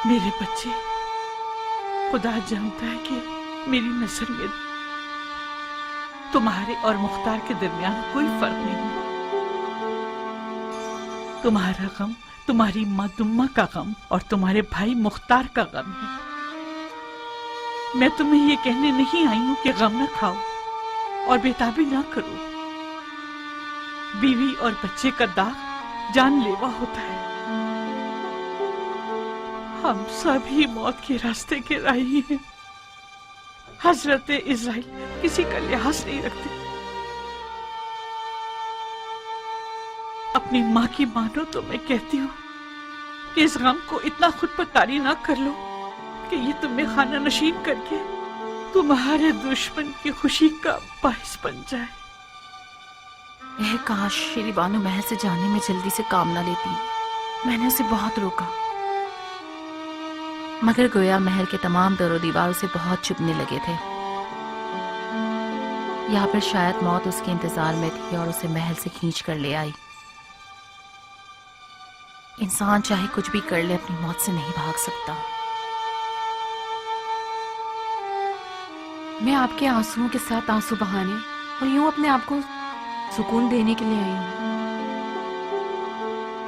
میرے بچے، خدا جانتا ہے کہ میری نظر میں تمہارے اور مختار کے درمیان کوئی فرق نہیں۔ تمہارا غم تمہاری ماں دمہ کا غم اور تمہارے بھائی مختار کا غم ہے۔ میں تمہیں یہ کہنے نہیں آئی ہوں کہ غم نہ کھاؤ اور بےتابی نہ کرو۔ بیوی اور بچے کا داغ جان لیوا ہوتا ہے۔ ہم سبھی موت کے راستے کے راہی ہیں۔ حضرت اسرائیل کسی کا لحاظ نہیں رکھتے۔ اپنی ماں کی مانو تو میں کہتی ہوں کہ اس غم کو اتنا خود پر طاری نہ کر لو کہ یہ تمہیں خانہ نشین کر کے تمہارے دشمن کی خوشی کا باعث بن جائے۔ کاش شیری بانو محل سے جانے میں جلدی سے کام نہ لیتی۔ میں نے اسے بہت روکا، مگر گویا محل کے تمام در و دیوار اسے بہت چبھنے لگے تھے، یا پھر شاید موت اس کے انتظار میں تھی اور اسے محل سے کھینچ کر لے آئی۔ انسان چاہے کچھ بھی کر لے اپنی موت سے نہیں بھاگ سکتا۔ میں آپ کے آنسوؤں کے ساتھ آنسو بہانے اور یوں اپنے آپ کو سکون دینے کے لیے آئی ہوں۔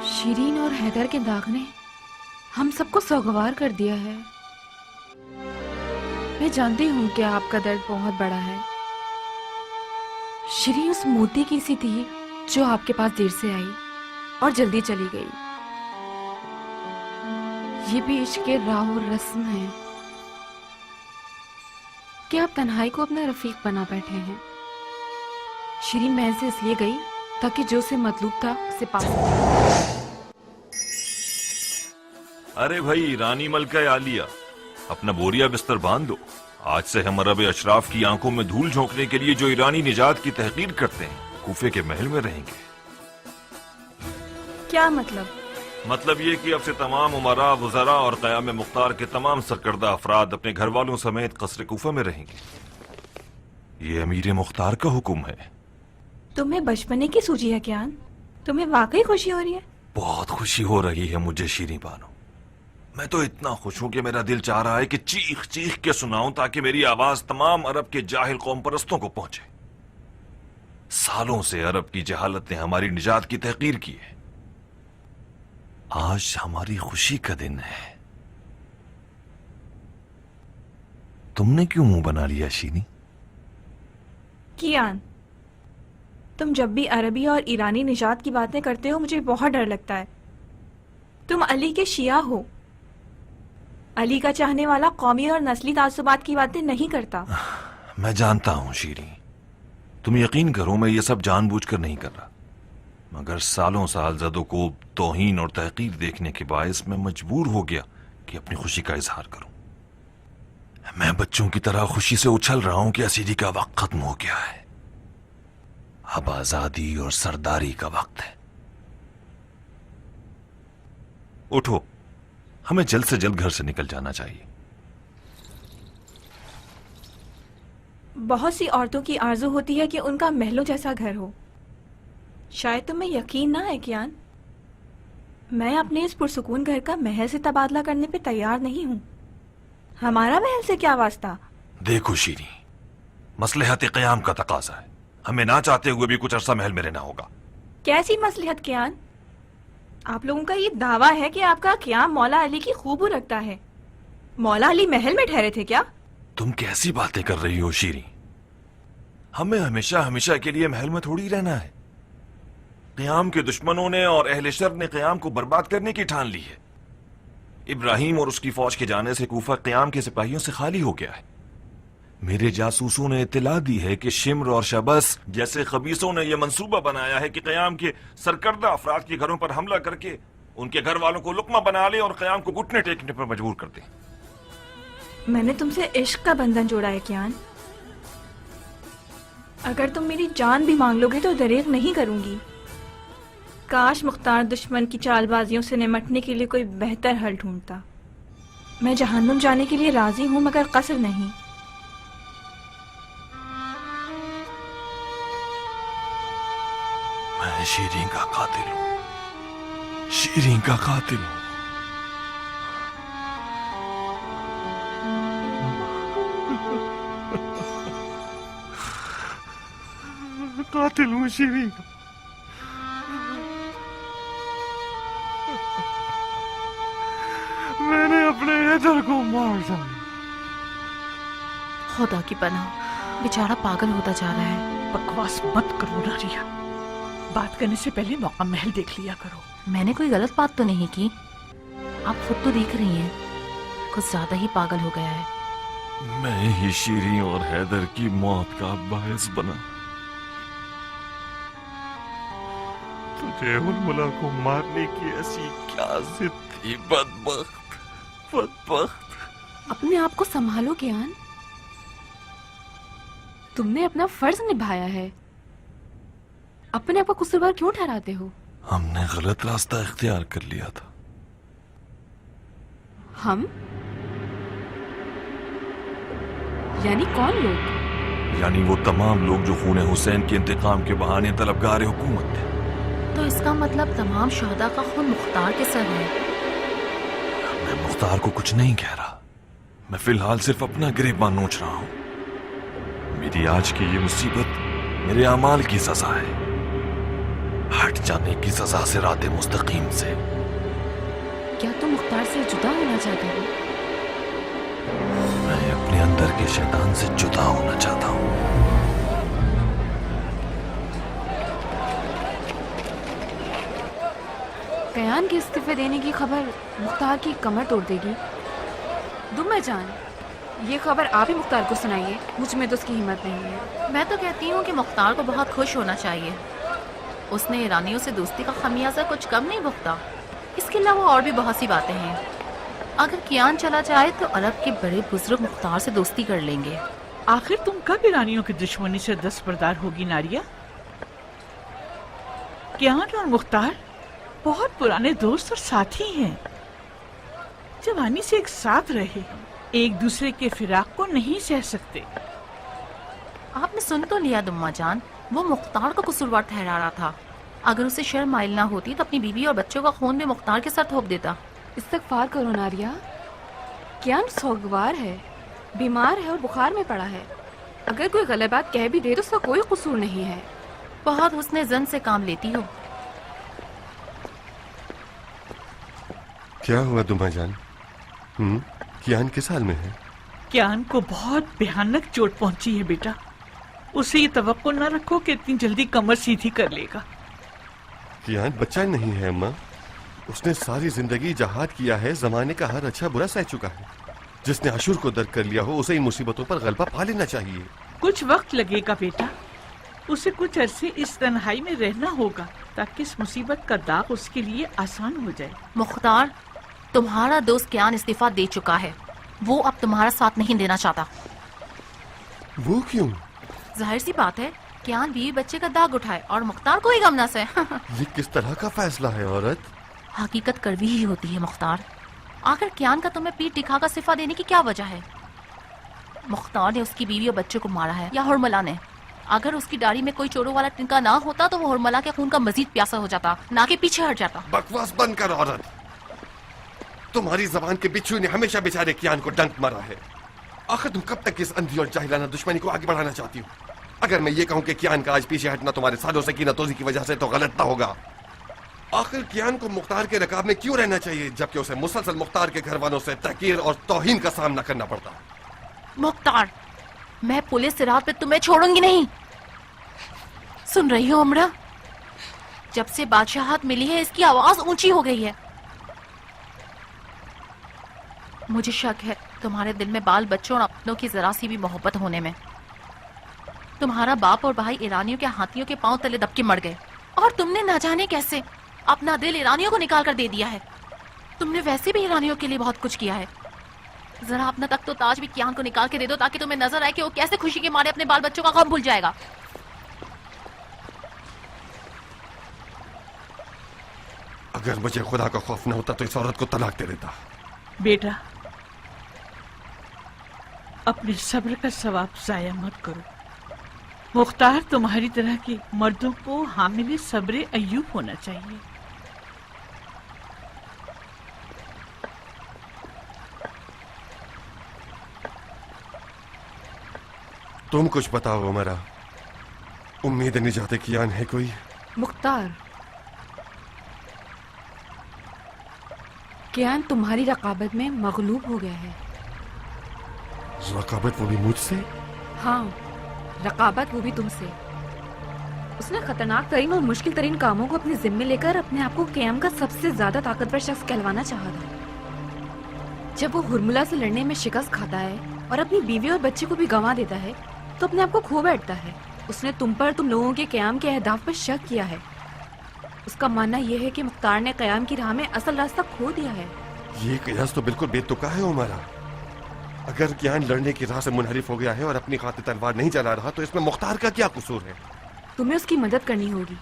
شیرین اور حیدر کے داغ نے ہم سب کو سوگوار کر دیا ہے۔ میں جانتی ہوں کہ آپ کا درد بہت بڑا ہے۔ شیرین اس موتی کی سی تھی جو آپ کے پاس دیر سے آئی اور جلدی چلی گئی۔ یہ بھی عشق کے راہ و رسم ہے کہ آپ تنہائی کو اپنا رفیق بنا بیٹھے ہیں۔ شیرین محل سے اس لیے گئی تاکہ جو اسے مطلوب تھا اسے پا سکے۔ ارے بھائی رانی ملکہ عالیہ، اپنا بوریا بستر باندھ دو۔ آج سے ہم عرب اشراف کی آنکھوں میں دھول جھونکنے کے لیے جو ایرانی نجات کی تحقیر کرتے ہیں کوفے کے محل میں رہیں گے۔ کیا مطلب؟ مطلب یہ کہ اب سے تمام امراء، وزراء اور قیام مختار کے تمام سرکردہ افراد اپنے گھر والوں سمیت قصر کوفہ میں رہیں گے۔ یہ امیر مختار کا حکم ہے۔ تمہیں بچپنے کی سوچی ہے کیا؟ تمہیں واقعی خوشی ہو رہی ہے؟ بہت خوشی ہو رہی ہے مجھے شیریں بانو۔ میں تو اتنا خوش ہوں کہ میرا دل چاہ رہا ہے کہ چیخ چیخ کے سناؤں تاکہ میری آواز تمام عرب کے جاہل قوم پرستوں کو پہنچے۔ سالوں سے عرب کی جہالت نے ہماری نجات کی تحقیر کی ہے۔ آج ہماری خوشی کا دن ہے۔ تم نے کیوں منہ بنا لیا شینی؟ کیان، تم جب بھی عربی اور ایرانی نجات کی باتیں کرتے ہو مجھے بہت ڈر لگتا ہے۔ تم علی کے شیعہ ہو۔ علی کا چاہنے والا قومی اور نسلی تعصبات کی باتیں نہیں کرتا۔ میں جانتا ہوں شیریں، تم یقین کرو میں یہ سب جان بوجھ کر نہیں کر رہا، مگر سالوں سال زد و کوب، توہین اور تحقیر دیکھنے کے باعث میں مجبور ہو گیا کہ اپنی خوشی کا اظہار کروں۔ میں بچوں کی طرح خوشی سے اچھل رہا ہوں کہ اسیری کا وقت ختم ہو گیا ہے۔ اب آزادی اور سرداری کا وقت ہے۔ اٹھو، ہمیں جلد سے جلد گھر سے نکل جانا چاہیے۔ بہت سی عورتوں کی آرزو ہوتی ہے کہ ان کا محلوں جیسا گھر ہو۔ شاید تمہیں یقین نہ ہے کیان، میں اپنے اس پرسکون گھر کا محل سے تبادلہ کرنے پہ تیار نہیں ہوں۔ ہمارا محل سے کیا واسطہ؟ دیکھو شیریں، مصلحت قیام کا تقاضا ہے، ہمیں نہ چاہتے ہوئے بھی کچھ عرصہ محل میں رہنا ہوگا۔ کیسی مصلحت کیان؟ آپ لوگوں کا یہ دعویٰ ہے کہ آپ کا قیام مولا علی کی خوب رکھتا ہے۔ مولا علی محل میں ٹھہرے تھے کیا؟ تم کیسی باتیں کر رہی ہو شیریں؟ ہمیں ہمیشہ ہمیشہ کے لیے محل میں تھوڑی رہنا ہے۔ قیام کے دشمنوں نے اور اہل شر نے قیام کو برباد کرنے کی ٹھان لی ہے۔ ابراہیم اور اس کی فوج کے جانے سے کوفہ قیام کے سپاہیوں سے خالی ہو گیا ہے۔ میرے جاسوسوں نے اطلاع دی ہے کہ شمر اور شبس جیسے خبیثوں نے یہ منصوبہ بنایا ہے کہ قیام کے سرکردہ افراد کے گھروں پر حملہ کر کے ان کے گھر والوں کو لقمہ بنا لے اور قیام کو گھٹنے ٹیکنے پر مجبور کر دیں۔ میں نے تم سے عشق کا بندھن جوڑا ہے کیان۔ اگر تم میری جان بھی مانگ لو گے تو دریغ نہیں کروں گی۔ کاش مختار دشمن کی چال بازیوں سے نمٹنے کے لیے کوئی بہتر حل ڈھونڈتا۔ میں جہنم جانے کے لیے راضی ہوں مگر قصر نہیں۔ میں شیریں کا قاتل ہوں، شیریں کا قاتل ہوں۔ قاتل ہوں شیریں کا. میں نے اپنے حیدر کو مار ڈالا. خدا کی پناہ، بیچارہ پاگل ہوتا جا رہا ہے. بکواس مت کرو ناریا، بات کرنے سے پہلے موقع محل دیکھ لیا کرو. میں نے کوئی غلط بات تو نہیں کی. آپ خود تو دیکھ رہی ہیں کچھ زیادہ ہی پاگل ہو گیا ہے. میں ہی شیریں اور حیدر کی موت کا باعث بنا. تجھے ارملا کو مارنے کی ایسی کیا ضد تھی بدبخت بدبخت. اپنے آپ کو سنبھالو گیان، تم نے اپنا فرض نبھایا ہے. اپنے آپ کو قصوروار کیوں ٹھہراتے ہو؟ ہم نے غلط راستہ اختیار کر لیا تھا. ہم یعنی کون لوگ؟ یعنی وہ تمام لوگ جو خون حسین کے انتقام کے بہانے طلبگار حکومت تھے. تو اس کا مطلب تمام شہداء کا خون مختار کے سر ہے. میں مختار کو کچھ نہیں کہہ رہا. میں فی الحال صرف اپنا گریباں نوچ رہا ہوں. میری آج کی یہ مصیبت میرے اعمال کی سزا ہے، ہٹ جانے کی سزا سے رات مستقیم سے. کیا تم مختار سے جدا ہونا چاہتے ہو؟ میں اپنے اندر کے شیطان سے جدا ہونا چاہتا ہوں. قیان کے استعفے دینے کی خبر مختار کی کمر توڑ دے گی. دمہ جان، یہ خبر آپ ہی مختار کو سنائیے، مجھ میں تو اس کی ہمت نہیں ہے. میں تو کہتی ہوں کہ مختار کو بہت خوش ہونا چاہیے. اس نے ایرانیوں سے دوستی کا خمیازہ کچھ کم نہیں بھگتا. اس کے علاوہ اور بھی بہت سی باتیں ہیں. اگر کیان چلا جائے تو عرب کے بڑے بزرگ مختار سے دوستی کر لیں گے. آخر تم کب ایرانیوں کی دشمنی سے دستبردار ہوگی ناریا؟ کیان اور مختار بہت پرانے دوست اور ساتھی ہیں. جوانی سے ایک ساتھ رہے، ایک دوسرے کے فراق کو نہیں سہ سکتے. آپ نے سن تو لیا دمہ جان، وہ مختار کو قصوروار ٹھہرا رہا تھا. اگر اسے شرم مائل نہ ہوتی تو اپنی بیوی اور بچوں کا خون بھی مختار کے ساتھ تھوپ دیتا. استغفار کرو ناریا. کیان سوگوار ہے، بیمار ہے اور بخار میں پڑا ہے. اگر کوئی غلط بات کہہ بھی دے تو اس کا کوئی قصور نہیں ہے. بہت حسن زن سے کام لیتی ہو. کیا ہوا دمہ جان؟ کیان کس حال میں ہے؟ کیان کو بہت بھیانک چوٹ پہنچی ہے بیٹا. اسے یہ توقع نہ رکھو کہ اتنی جلدی کمر سیدھی کر لے گا. کیان بچہ نہیں ہے اماں. اس نے ساری زندگی جہاد کیا ہے، زمانے کا ہر اچھا برا سہ چکا ہے. جس نے عاشور کو درک کر لیا ہو اسے ان مصیبتوں پر غلبہ پا لینا چاہیے. کچھ وقت لگے گا بیٹا. اسے کچھ عرصے اس تنہائی میں رہنا ہوگا تاکہ اس مصیبت کا داغ اس کے لیے آسان ہو جائے. مختار، تمہارا دوست کیان استعفیٰ دے چکا ہے. وہ اب تمہارا ساتھ نہیں دینا چاہتا. وہ کیوں؟ ظاہر سی بات ہے، کیان بیوی بچے کا داغ اٹھائے اور مختار کوئی غم نہ سہے. یہ کس طرح کا فیصلہ ہے عورت؟ حقیقت کڑوی ہی ہوتی ہے مختار. آخر کیان کا تمہیں پیٹ دکھا کر استعفیٰ دینے کی کیا وجہ ہے؟ مختار نے اس کی بیوی اور بچوں کو مارا ہے یا ہرملا نے؟ اگر اس کی داڑھی میں کوئی چوروں والا ٹنکا نہ ہوتا تو وہ ہرملا کے خون کا مزید پیاسا ہو جاتا، نہ کہ پیچھے ہٹ جاتا. بکواس بند کر عورت. تمہاری زبان کے بچھو نے ہمیشہ بیچارے کیان کو ڈنک مارا ہے. آخر تم کب تک اس اندھی اور جاہلانہ دشمنی کو آگے بڑھانا چاہتی ہو؟ اگر میں یہ کہوں کہ کیان کا آج پیچھے ہٹنا تمہارے سالوں سے کینہ توزی کی وجہ سے تو غلط نہ ہوگا. آخر کیان کو مختار کے رکاب میں کیوں رہنا چاہیے جبکہ اسے مسلسل مختار کے گھر والوں سے تحقیر اور توہین کا سامنا کرنا پڑتا؟ مختار، میں پولیس سے رات پہ تمہیں چھوڑوں گی نہیں. سن رہی ہو امرا؟ جب سے بادشاہت ملی ہے اس کی آواز اونچی ہو گئی ہے. مجھے شک ہے تمہارے دل میں بال بچوں اور اپنوں کی ذرا سی بھی محبت ہونے میں. تمہارا باپ اور بھائی ایرانیوں کے ہاتھیوں کے پاؤں تلے دب کے مر گئے اور تم نے نہ جانے کیسے اپنا دل ایرانیوں کو نکال کر دے دیا ہے. تم نے ویسے بھی ایرانیوں کے لیے بہت کچھ کیا ہے. ذرا اپنا تخت و تاج بھی کیان کو نکال کے دے دو تاکہ تمہیں نظر آئے کہ وہ کیسے خوشی کے مارے اپنے بال بچوں کا غم بھول جائے گا. اگر مجھے خدا کا خوف نہ ہوتا تو اس عورت کو طلاق دے دیتا. بیٹا، اپنے صبر کا ثواب ضائع مت کرو. مختار تمہاری طرح کے مردوں کو حامل صبر ایوب ہونا چاہیے. تم کچھ بتاؤ عمرہ. उम्मीद निजात कियान है कोई? मुख्तार, कियान तुम्हारी रकाबत में मगलूब हो गया है। रकाबत वो भी मुझसे? हाँ, रकाबत वो भी तुमसे। उसने खतरनाक तरीन और मुश्किल तरीन कामों को अपने जिम्मे लेकर अपने आप को क़याम का सबसे ज्यादा ताकतवर शख्स कहलवाना चाहा था। जब वो हुरमुला से लड़ने में शिकस्त खाता है और अपनी बीवी और बच्चे को भी गंवा देता है तो अपने आप को खो बैठता है। उसने तुम पर, तुम लोगों के क़याम के अहदाफ पर शक किया है। उसका मानना यह है कि मुख्तार ने क़याम की राह में असल रास्ता खो दिया है। ये कियास तो बिल्कुल बेतुका है उमरा। अगर कियान लड़ने की राह से मुनहरिफ हो गया है और अपनी खातिर तलवार नहीं चला रहा तो इसमें मुख्तार का क्या कसूर है? तुम्हें उसकी मदद करनी होगी।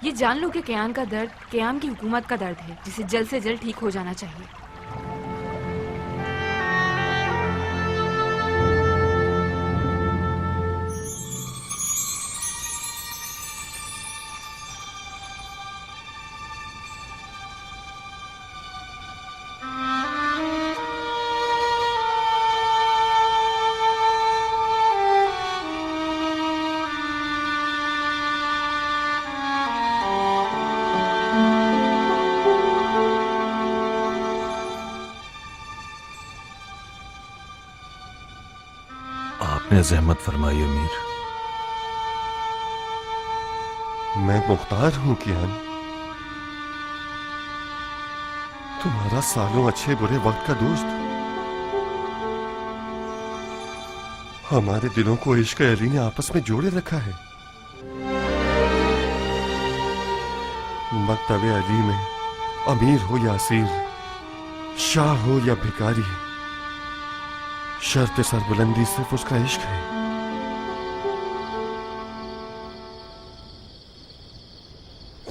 ये जान लो कि क़याम का दर्द क़याम की हुकूमत का दर्द है, जिसे जल्द से जल्द ठीक हो जाना चाहिए। आपने जहमत फरमाई अमीर। मैं मुख्तार हूं कियान, तुम्हारा सालों अच्छे बुरे वक्त का दोस्त। हमारे दिलों को इश्क अली ने आपस में जोड़े रखा है। मकतबे अली में अमीर हो या असीर, शाह हो या भिखारी, शर्त सरबुलंदी सिर्फ उसका इश्क है।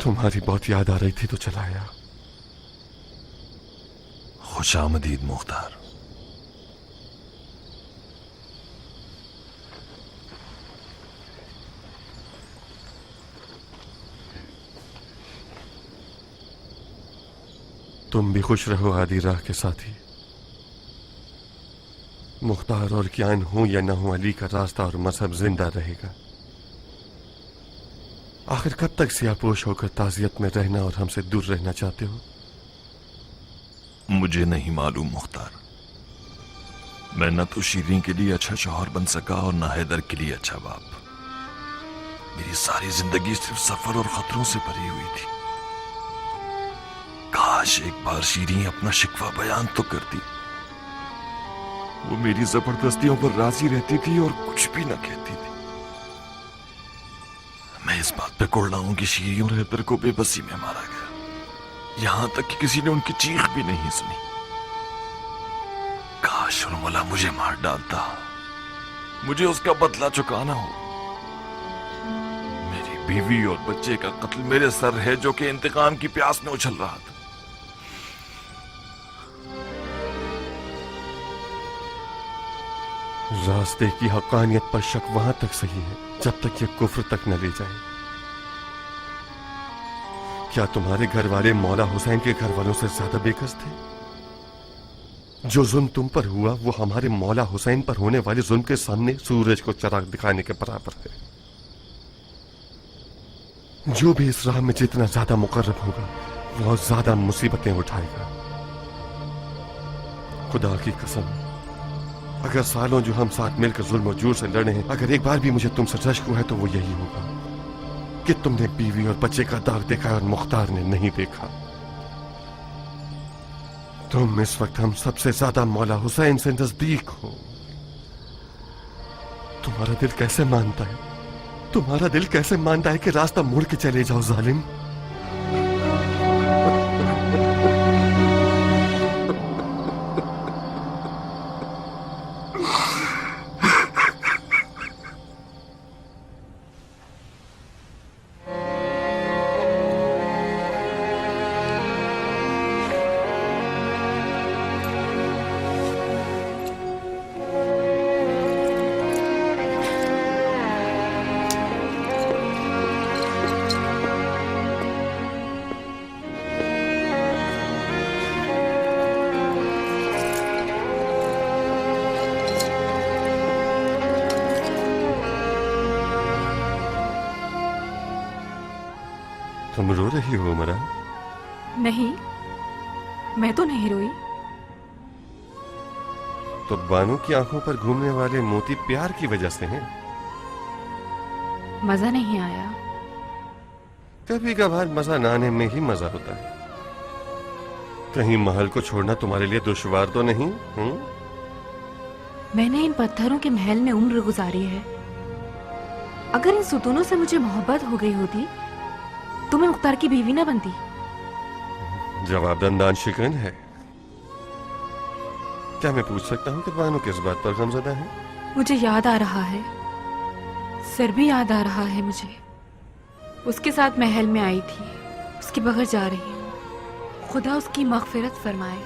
तुम्हारी बहुत याद आ रही थी तो चलाया। खुशामदीद मुख्तार। तुम भी खुश रहो आदि राह के साथी। मुख्तार और कियान हूं या न हूं, अली का रास्ता और मजहब जिंदा रहेगा। आखिर कब तक सियापोश होकर ताजियत में रहना और हमसे दूर रहना चाहते हो? मुझे नहीं मालूम मुख्तार। मैं न तो शीरीं के लिए अच्छा शौहर बन सका और न हैदर के लिए अच्छा बाप। मेरी सारी जिंदगी सिर्फ सफर और खतरों से भरी हुई थी। काश एक बार शीरीं अपना शिकवा बयान तो करती। वो मेरी जबरदस्तियों पर राजी रहती थी और कुछ भी न कहती थी। मैं इस बात पे कुड़ रहा हूं कि शीरीं और हैदर को बेबसी में मारा गया, यहां तक कि किसी ने उनकी चीख भी नहीं सुनी। काश उर्मिला मुझे मार डालता, मुझे उसका बदला चुकाना हो। मेरी बीवी और बच्चे का कत्ल मेरे सर है, जो कि इंतकाम की प्यास में उछल रहा था। रास्ते की हकानियत पर शक वहां तक सही है जब तक ये कुफ्र तक न ले जाए। क्या तुम्हारे घर वाले मौला हुसैन के घर वालों से ज्यादा बेकस थे? जो जुल्म तुम पर हुआ वो हमारे मौला हुसैन पर होने वाले जुल्म के सामने सूरज को चराग दिखाने के बराबर है। जो भी इस राह में जितना ज्यादा मुकर्रब होगा वो ज्यादा मुसीबतें उठाएगा। खुदा की कसम, अगर सालों जो हम साथ मिलकर जुल्म और जूर से लड़े हैं, अगर एक बार भी मुझे तुमसे रश्क हुआ है तो वो यही होगा कि तुमने बीवी और बच्चे का दाग देखा और मुख्तार ने नहीं देखा। तुम इस वक्त हम सबसे ज्यादा मौला हुसैन से नजदीक हो। तुम्हारा दिल कैसे मानता है, तुम्हारा दिल कैसे मानता है कि रास्ता मुड़ के चले जाओ जालिम? तुम रो रही हो उमरा? नहीं, मैं तो नहीं रोई। तो बानो की आंखों पर घूमने वाले मोती प्यार की वजह से हैं। मजा नहीं आया। कभी कभार मजा ना आने में ही मजा होता है। कहीं महल को छोड़ना तुम्हारे लिए दुश्वार तो नहीं? मैंने इन पत्थरों के महल में उम्र गुजारी है। अगर इन सुतूनों से मुझे मोहब्बत हो गई होती तो मैं मुख्तार की बीवी ना बनती। जवाब दंदान शिकन है। क्या मैं पूछ सकता हूँ कि बानो किस बात पर गमज़दा है? मुझे याद आ रहा है, सर भी याद आ रहा है मुझे। उसके साथ महल में आई थी, उसके बगैर जा रही हूँ। खुदा उसकी मगफिरत फरमाए।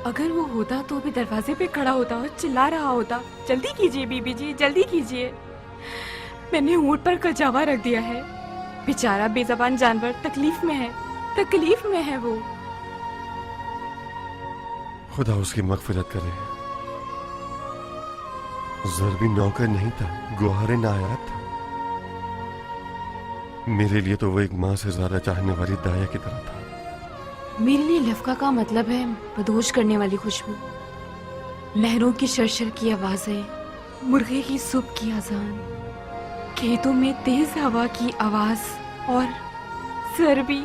अगर वो होता तो अभी दरवाजे पे खड़ा होता और चिल्ला रहा होता, जल्दी कीजिए बीबी जी, जल्दी कीजिए। मैंने ऊंट पर कजावा रख दिया है। बेचारा बेज़बान जानवर तकलीफ में है, तकलीफ में है वो। खुदा उसकी मगफिरत करे। ज़रबी नौकर नहीं था, गुहारे नायाब था। मेरे लिए तो वो एक माँ से ज्यादा चाहने वाली दाया की तरह था। मेरे लिए लफका का मतलब है मदहोश करने वाली खुशबू, लहरों की शरशर की आवाजें, मुर्गे की सुबह की अजान, खेतों में तेज हवा की आवाज और ज़रबी,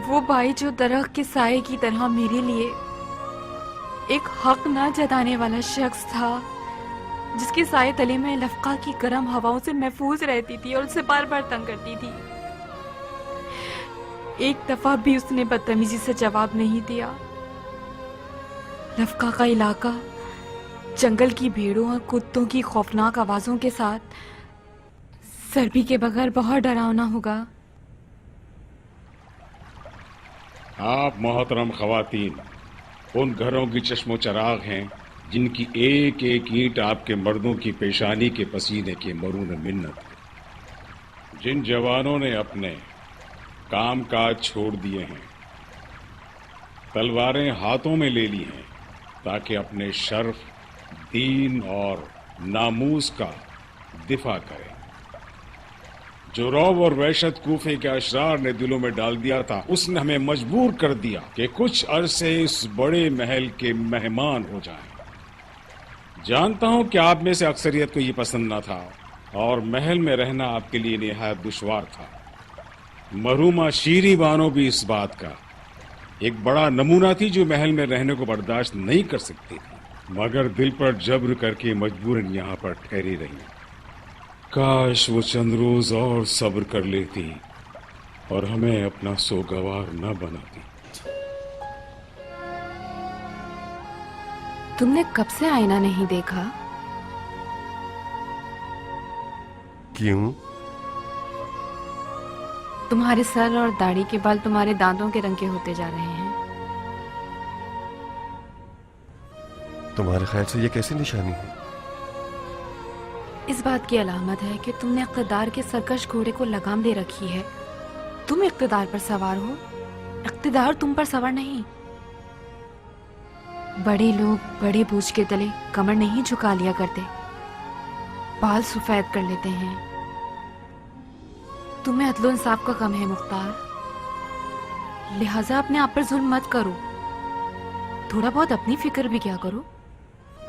वो भाई जो दरख्त के साए की तरह मेरे लिए एक हक ना जताने वाला शख्स था, जिसके साए तले में लफका की गर्म हवाओं से महफूज रहती थी और उसे बार बार तंग करती थी। एक दफा भी उसने बदतमीजी से जवाब नहीं दिया। लफका का इलाका जंगल की भेड़ों और कुत्तों की खौफनाक आवाजों के साथ ज़रबी के बगैर बहुत डरावना होगा। आप मोहतरम खवातीन उन घरों की चश्मो चराग हैं जिनकी एक एक ईंट आपके मर्दों की पेशानी के पसीने के मरून मिन्नत है। जिन जवानों ने अपने काम काज छोड़ दिए हैं, तलवारें हाथों में ले ली हैं ताकि अपने शर्फ, दीन और नामूस का दिफा करें। जो रौब और वहशत कूफे के अशरार ने दिलों में डाल दिया था, उसने हमें मजबूर कर दिया कि कुछ अरसे इस बड़े महल के मेहमान हो जाएं। जानता हूं कि आप में से अक्सरियत को ये पसंद न था और महल में रहना आपके लिए निहायत दुश्वार था। मरहूमा शीरी बानो भी इस बात का एक बड़ा नमूना थी, जो महल में रहने को बर्दाश्त नहीं कर सकती थी, मगर दिल पर जब्र करके मजबूरन यहाँ पर ठहरी रही। काश वो चंद रोज और सब्र कर लेती और हमें अपना सोगवार न बनाती। तुमने कब से आईना नहीं देखा? क्यों? तुम्हारे सर और दाढ़ी के बाल तुम्हारे दांतों के रंग के होते जा रहे हैं। तुम्हारे ख्याल से ये कैसी निशानी है? इस बात की अलामत है कि तुमने इक़्तिदार के सरकश घोड़े को लगाम दे रखी है। तुम इक़्तिदार पर सवार हो, इक़्तिदार तुम पर सवार नहीं। बड़े लोग बड़े बोझ के तले कमर नहीं झुका लिया करते, बाल सफेद कर लेते हैं। तुम्हें अदलो इंसाफ का कम है मुख्तार, लिहाजा अपने आप पर जुल्म मत करो। थोड़ा बहुत अपनी फिक्र भी क्या करो।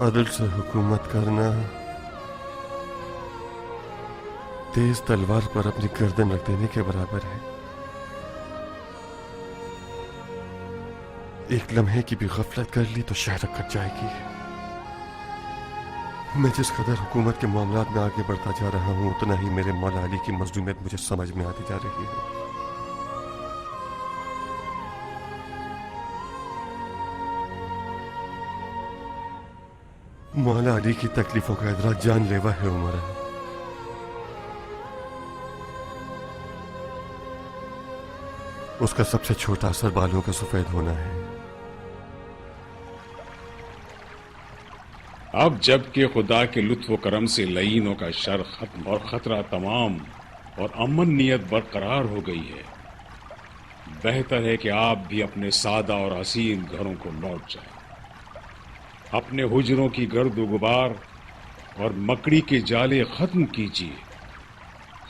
अदल से हुकूमत करना तेज तलवार पर अपनी गर्दन रख देने के बराबर है। एक लम्हे की भी गफलत कर ली तो शहरक कट जाएगी। मैं जिस कदर हुकूमत के मामलात में आगे बढ़ता जा रहा हूं, उतना ही मेरे मौला अली की मजलूमियत मुझे समझ में आती जा रही है। मौला अली की तकलीफों का इदराक जानलेवा है उमरा। उसका सबसे छोटा असर बालों का सफेद होना है। अब जबकि खुदा के लुत्फ करम से लईनों का शर खत्म और खतरा तमाम और अमन नियत बरकरार हो गई है, बेहतर है कि आप भी अपने सादा और हसीन घरों को लौट जाएं। अपने हुजरों की गर्द गुबार और मकड़ी के जाले खत्म कीजिए।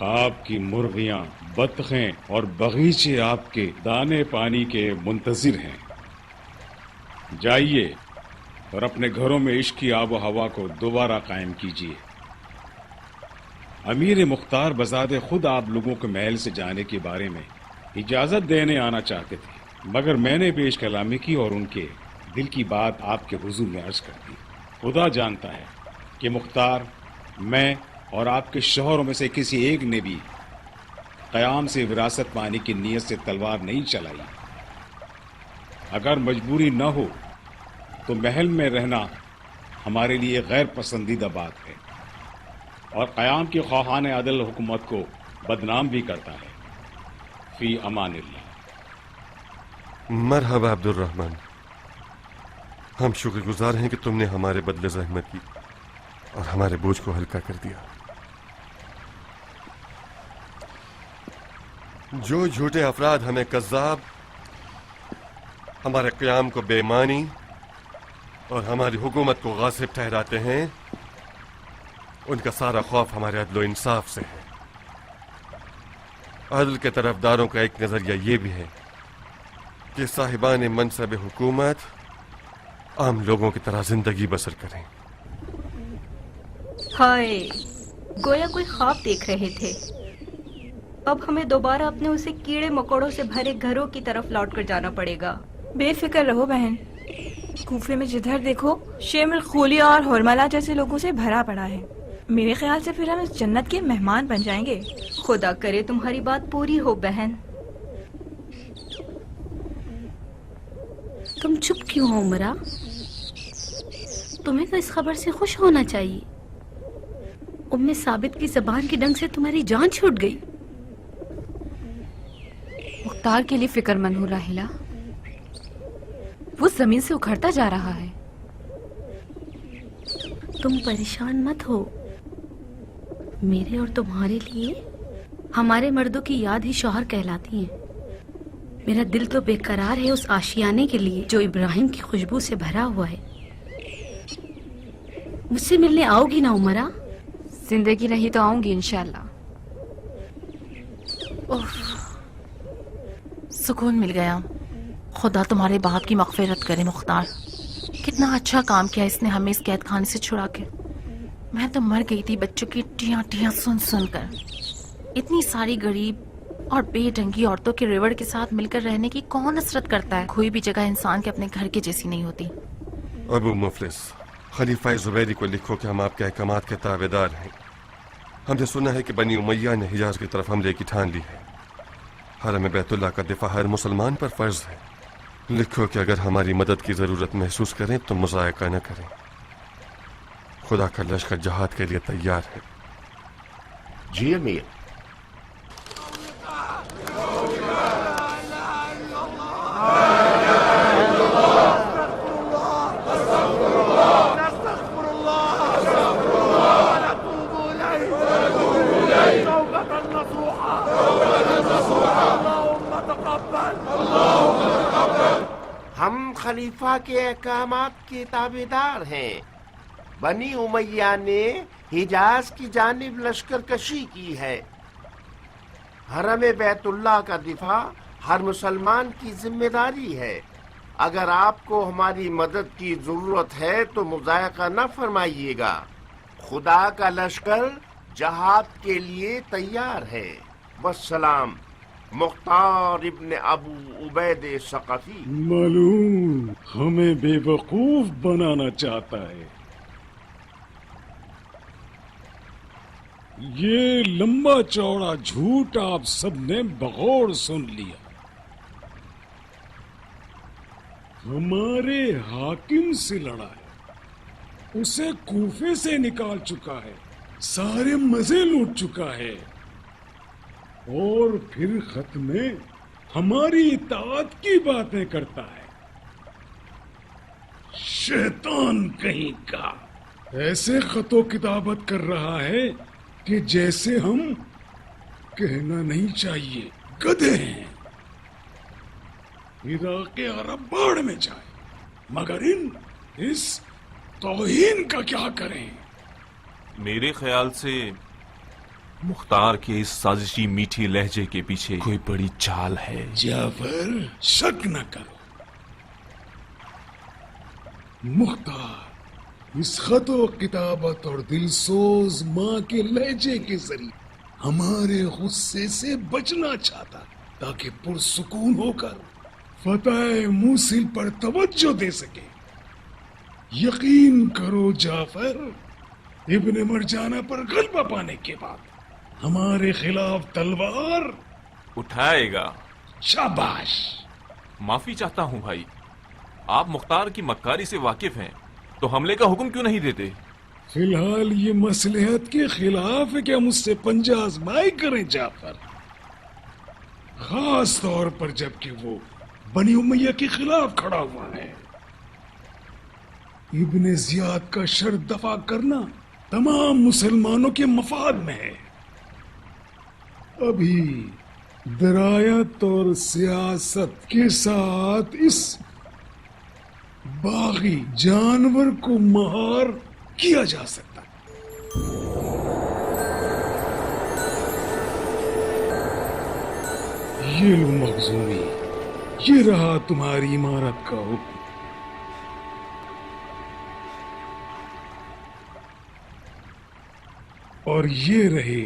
آپ کی مرغیاں، بطخیں اور باغیچے آپ کے دانے پانی کے منتظر ہیں۔ جائیے اور اپنے گھروں میں عشق کی آب و ہوا کو دوبارہ قائم کیجیے۔ امیر مختار بذات خود آپ لوگوں کے محل سے جانے کے بارے میں اجازت دینے آنا چاہتے تھے، مگر میں نے پیش کلامی کی اور ان کے دل کی بات آپ کے حضور میں عرض کر دی۔ خدا جانتا ہے کہ مختار، میں اور آپ کے شوہروں میں سے کسی ایک نے بھی قیام سے وراثت پانے کی نیت سے تلوار نہیں چلائی۔ اگر مجبوری نہ ہو تو محل میں رہنا ہمارے لیے غیر پسندیدہ بات ہے اور قیام کی خواہان عدل حکومت کو بدنام بھی کرتا ہے۔ فی امان اللہ۔ مرحبا عبد الرحمن، ہم شکر گزار ہیں کہ تم نے ہمارے بدلے زحمت کی اور ہمارے بوجھ کو ہلکا کر دیا۔ جو جھوٹے افراد ہمیں کذاب، ہمارے قیام کو بے معنی اور ہماری حکومت کو غاصب ٹھہراتے ہیں، ان کا سارا خوف ہمارے عدل و انصاف سے ہے۔ عدل کے طرفداروں کا ایک نظریہ یہ بھی ہے کہ صاحبان منصب حکومت عام لوگوں کی طرح زندگی بسر کریں۔ ہائے، گویا کوئی خواب دیکھ رہے تھے۔ اب ہمیں دوبارہ اپنے اسے کیڑے مکوڑوں سے بھرے گھروں کی طرف لوٹ کر جانا پڑے گا۔ بے فکر رہو بہن، کوفے میں جدھر دیکھو شیمل خولیا اور ہرملا جیسے لوگوں سے بھرا پڑا ہے۔ میرے خیال سے پھر ہم اس جنت کے مہمان بن جائیں گے۔ خدا کرے تمہاری بات پوری ہو بہن۔ تم چپ کیوں ہو عمرہ؟ تمہیں تو اس خبر سے خوش ہونا چاہیے۔ ام ثابت کی زبان کی ڈنگ سے تمہاری جان چھوٹ گئی۔ مختار کے لیے فکر مند ہو راحلہ، وہ زمین سے اکھڑتا جا رہا ہے۔ تم پریشان مت ہو، میرے اور تمہارے لیے ہمارے مردوں کی یاد ہی شوہر کہلاتی ہیں۔ میرا دل تو بے قرار ہے اس آشیانے کے لیے جو ابراہیم کی خوشبو سے بھرا ہوا ہے۔ مجھ سے ملنے آؤ گی نا عمرہ؟ زندگی رہی تو آؤں گی انشاءاللہ۔ سکون مل گیا۔ خدا تمہارے باپ کی مغفرت کرے مختار۔ کتنا اچھا کام کیا اس نے ہمیں اس قید خانے سے چھڑا کے۔ میں تو مر گئی تھی بچوں کی ٹیاں ٹیاں سن سن کر۔ اتنی ساری غریب اور بے ڈنگی عورتوں کے ریوڑ کے ساتھ مل کر رہنے کی کون حسرت کرتا ہے؟ کوئی بھی جگہ انسان کے اپنے گھر کے جیسی نہیں ہوتی۔ ابو مفلس، خلیفہ زبیری کو لکھو کہ ہم آپ کے احکامات کے تابع دار ہیں۔ ہم نے سنا ہے کہ بنی امیہ نے حجاز کی طرف حملے کی ٹھان لی ہے۔ حرم بیت اللہ کا دفاع ہر مسلمان پر فرض ہے۔ لکھو کہ اگر ہماری مدد کی ضرورت محسوس کریں تو مضائقہ نہ کریں۔ خدا کا لشکر جہاد کے لیے تیار ہے۔ جی امیر۔ ہم خلیفہ کے احکامات کے تابع دار ہیں۔ بنی امیہ نے حجاز کی جانب لشکر کشی کی ہے۔ حرم بیت اللہ کا دفاع ہر مسلمان کی ذمہ داری ہے۔ اگر آپ کو ہماری مدد کی ضرورت ہے تو مضائقہ نہ فرمائیے گا۔ خدا کا لشکر جہاد کے لیے تیار ہے۔ والسلام، مختار ابن ابو عبید ثقفی۔ معلوم ہمیں بے وقوف بنانا چاہتا ہے۔ یہ لمبا چوڑا جھوٹ آپ سب نے بغور سن لیا۔ ہمارے حاکم سے لڑا ہے، اسے کوفے سے نکال چکا ہے، سارے مزے لوٹ چکا ہے، اور پھر خط میں ہماری اطاعت کی باتیں کرتا ہے۔ شیطان کہیں کا ایسے خط و کتابت کر رہا ہے کہ جیسے ہم کہنا نہیں چاہیے گدھے ہیں۔ عراق عرب باڑ میں جائے، مگر اس توہین کا کیا کریں؟ میرے خیال سے मुख्तार के इस साजिशी मीठी लहजे के पीछे कोई बड़ी चाल है। जाफर, शक न करो। मुख्तार इस खतो किताबत और दिलसोज माँ के लहजे के जरिए हमारे गुस्से से बचना चाहता, ताकि पुरसुकून होकर फतेह मूसिल पर तवज्जो दे सके। यकीन करो जाफर, इब्ने मरजाना पर गलबा पाने के बाद हमारे खिलाफ तलवार उठाएगा। शाबाश। माफी चाहता हूँ भाई, आप मुख्तार की मक्कारी से वाकिफ हैं, तो हमले का हुक्म क्यों नहीं देते? फिलहाल ये मसलहत के खिलाफ है कि हम उससे पंजा आजमाई करें जाफर, खास तौर पर जबकि वो बनी उमैया के खिलाफ खड़ा हुआ है। इब्ने जियाद का शर दफा करना तमाम मुसलमानों के मफाद में है। अभी दरायत और सियासत के साथ इस बागी जानवर को महार किया जा सकता है। ये लो मखजूमी, ये रहा तुम्हारी इमारत का हुक्म। और ये रहे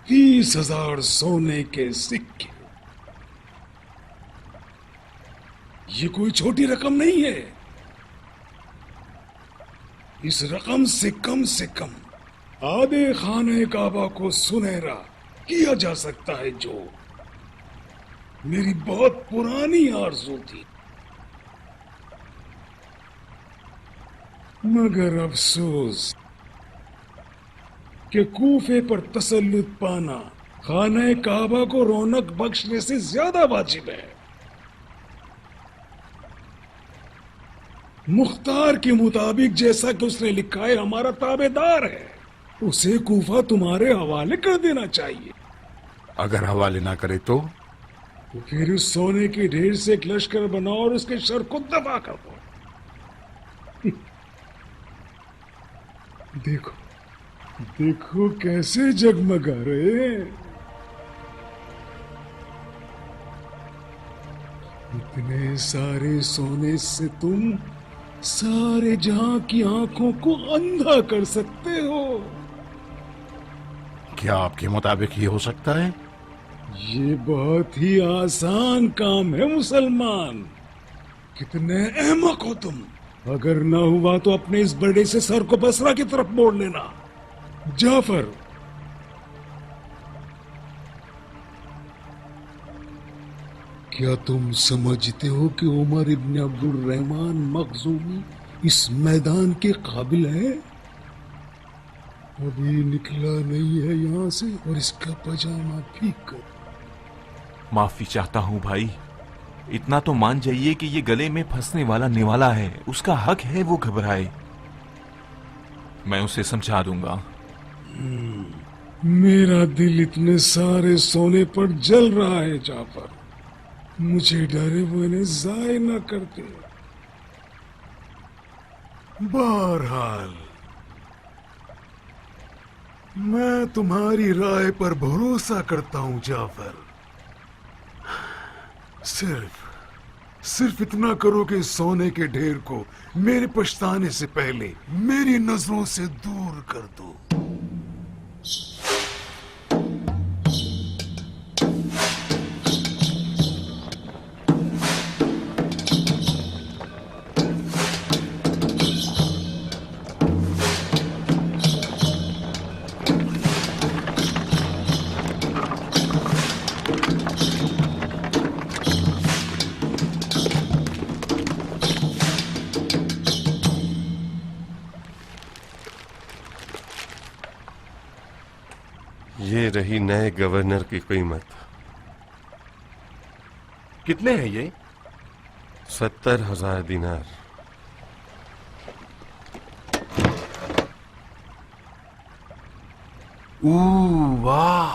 30,000 सोने के सिक्के। ये कोई छोटी रकम नहीं है। इस रकम से कम आधे खाने काबा को सुनहरा किया जा सकता है, जो मेरी बहुत पुरानी आरज़ू थी। मगर अफसोस कि कूफे पर तसल्लुत पाना खाने काबा को रौनक बख्शने से ज्यादा वाजिब है। मुख्तार के मुताबिक जैसा कि उसने लिखा है, हमारा ताबेदार है, उसे कूफा तुम्हारे हवाले कर देना चाहिए। अगर हवाले ना करे तो फिर उस सोने के ढेर से एक लश्कर बनाओ और उसके शर को दबा कर दो। देखो देखो कैसे जगमगा रहे हैं। इतने सारे सोने से तुम सारे जहां की आंखों को अंधा कर सकते हो। क्या आपके मुताबिक ये हो सकता है? ये बहुत ही आसान काम है मुसलमान। कितने अहमक हो तुम। अगर ना हुआ तो अपने इस बड़े से सर को बसरा की तरफ मोड़ लेना। जाफर, क्या तुम समझते हो कि उमर इब्न अब्दुल रहमान मखजूमी इस मैदान के काबिल है? अभी निकला नहीं है यहाँ से, और इसका पजामा फीक कर। माफी चाहता हूँ भाई, इतना तो मान जाइए कि ये गले में फंसने वाला निवाला है, उसका हक है वो घबराए। मैं उसे समझा दूंगा। मेरा दिल इतने सारे सोने पर जल रहा है जाफर, मुझे डरे वो इन्हें जाय न करते। बहरहाल मैं तुम्हारी राय पर भरोसा करता हूं जाफर। सिर्फ इतना करो कि सोने के ढेर को मेरे पछताने से पहले मेरी नजरों से दूर कर दो। ये रही नए गवर्नर की कीमत। कितने हैं ये? 70,000 दिनार। वाह,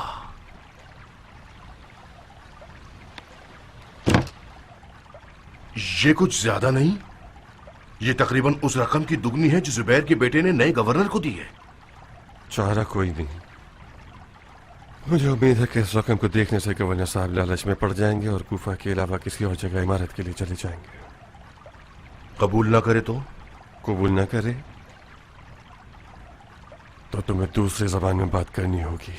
ये कुछ ज्यादा नहीं? ये तकरीबन उस रकम की दुगनी है जो जुबैर के बेटे ने नए गवर्नर को दी है। चारा कोई नहीं, मुझे उम्मीद है कि इस रकम को देखने से गवर्नर साहब लालच में पड़ जाएंगे और कूफा के अलावा किसी और जगह इमारत के लिए चले जाएंगे। कबूल ना करे तो? कबूल ना करे तो तुम्हें दूसरी जबान में बात करनी होगी।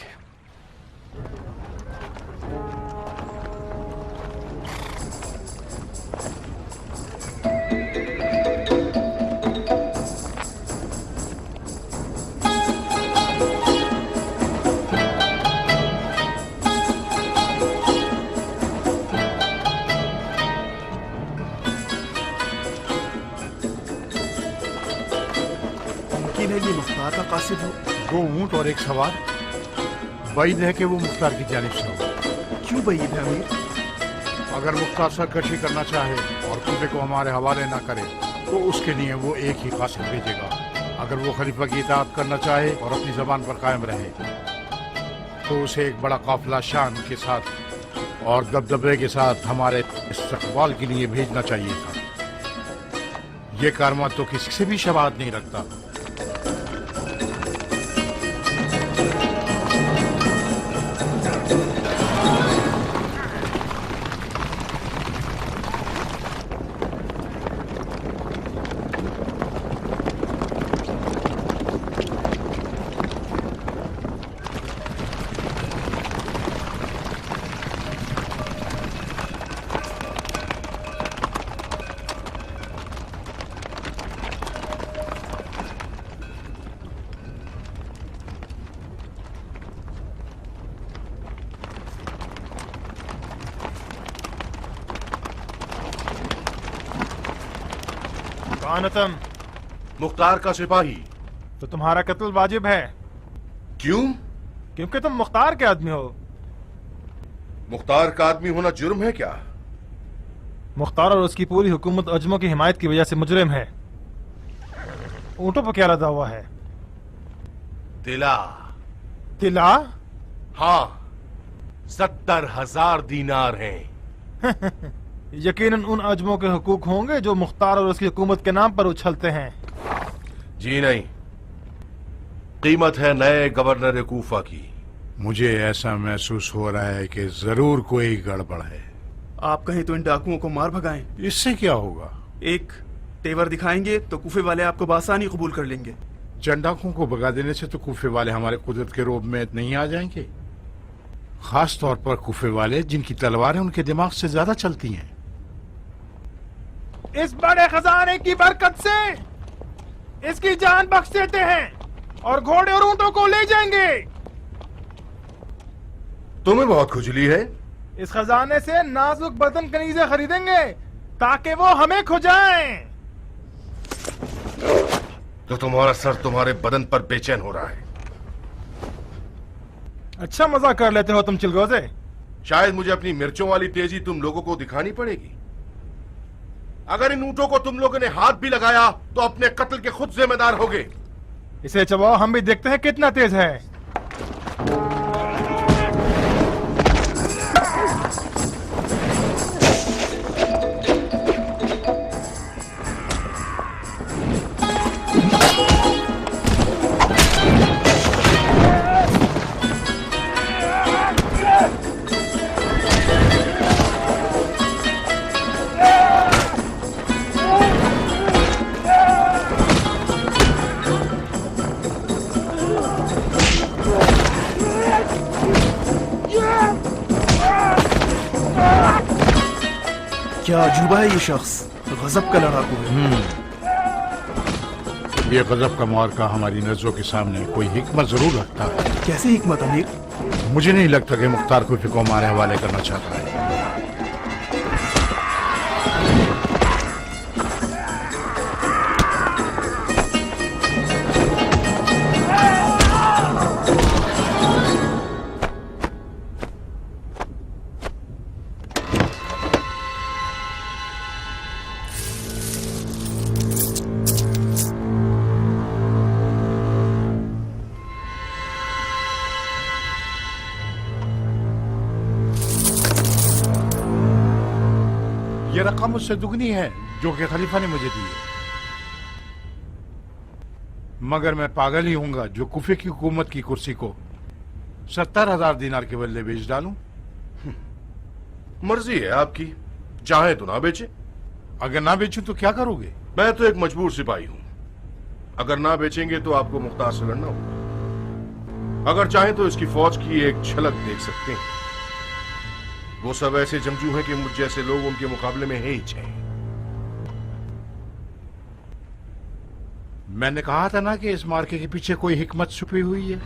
मुख्तार का कासिद हो। 2 ऊंट और 1 सवार। बैद है कि वो मुख्तार की जानिब से हो। क्यों बैद है अमीर? अगर मुख्तार सरकशी करना चाहे और कूफे को हमारे हवाले ना करे तो उसके लिए वो एक ही कासिद भेजेगा। अगर वो खलीफा की इताअत करना चाहे और अपनी जबान पर कायम रहे तो उसे एक बड़ा काफिला शान के साथ और दबदबे के साथ हमारे इस्तकबाल के लिए भेजना चाहिए था। ये कारवां तो किसी से भी शबाहत नहीं रखता। कानतम, मुख्तार का सिपाही। तो तुम्हारा कत्ल वाजिब है। क्यों? क्योंकि तुम मुख्तार के आदमी हो। मुख्तार का आदमी होना जुर्म है क्या? मुख्तार और उसकी पूरी हुकूमत अजमों की हिमायत की वजह से मुजरिम है। ऊँटों पर क्या लदा हुआ है? तिला। तिला? हाँ, 70,000 दीनार हैं। यकीनन उन अजमों के हुकूक होंगे जो मुख्तार और उसकी हुकूमत के नाम पर उछलते हैं। जी नहीं, कीमत है नए गवर्नर कूफा की। मुझे ऐसा महसूस हो रहा है कि जरूर कोई गड़बड़ है। आप कहें तो इन डाकुओं को मार भगाएं। इससे क्या होगा? एक तेवर दिखाएंगे तो कूफे वाले आपको बासानी कबूल कर लेंगे। चंद डाकुओं को भगा देने से तो कूफे वाले हमारे कुदरत के रोब में नहीं आ जाएंगे। खास तौर पर कूफे वाले जिनकी तलवारें उनके दिमाग से ज्यादा चलती हैं। इस बड़े खजाने की बरकत से इसकी जान बख्श देते हैं और घोड़े और ऊंटों को ले जाएंगे। तुम्हें बहुत खुजली है। इस खजाने से नाजुक बदन कनीजे खरीदेंगे ताकि वो हमें खुजाएं। तो तुम्हारा सर तुम्हारे बदन पर बेचैन हो रहा है। अच्छा मजाक कर लेते हो तुम चिलगोजे। शायद मुझे अपनी मिर्चों वाली तेजी तुम लोगों को दिखानी पड़ेगी। अगर इन ऊँटों को तुम लोगों ने हाथ भी लगाया तो अपने कत्ल के खुद जिम्मेदार होगे। इसे चबाओ, हम भी देखते हैं कितना तेज है। क्या अजूबा है ये शख्स, गजब का लड़ाकू है। ये गजब का मार्का हमारी नजरों के सामने कोई हिकमत जरूर रखता है। कैसे हिकमत अमीर? मुझे नहीं लगता कि मुख्तार को फिको हमारे हवाले करना चाहता है। ये रकम मुझसे दुगनी है जो कि खलीफा ने मुझे दी है। मगर मैं पागल ही हूंगा जो कुफे की हुकूमत की कुर्सी को 70,000 दीनार के बदले बेच डालूं? मर्जी है आपकी, चाहे तो ना बेचे। अगर ना बेचूं तो क्या करोगे? मैं तो एक मजबूर सिपाही हूं, अगर ना बेचेंगे तो आपको मुख्तार से लड़ना होगा। अगर चाहें तो इसकी फौज की एक झलक देख सकते हैं। वो सब ऐसे जंगजू हैं कि मुझ जैसे लोग उनके मुकाबले में हेज हैं। मैंने कहा था ना कि इस मार्के के पीछे कोई हिकमत छुपी हुई है।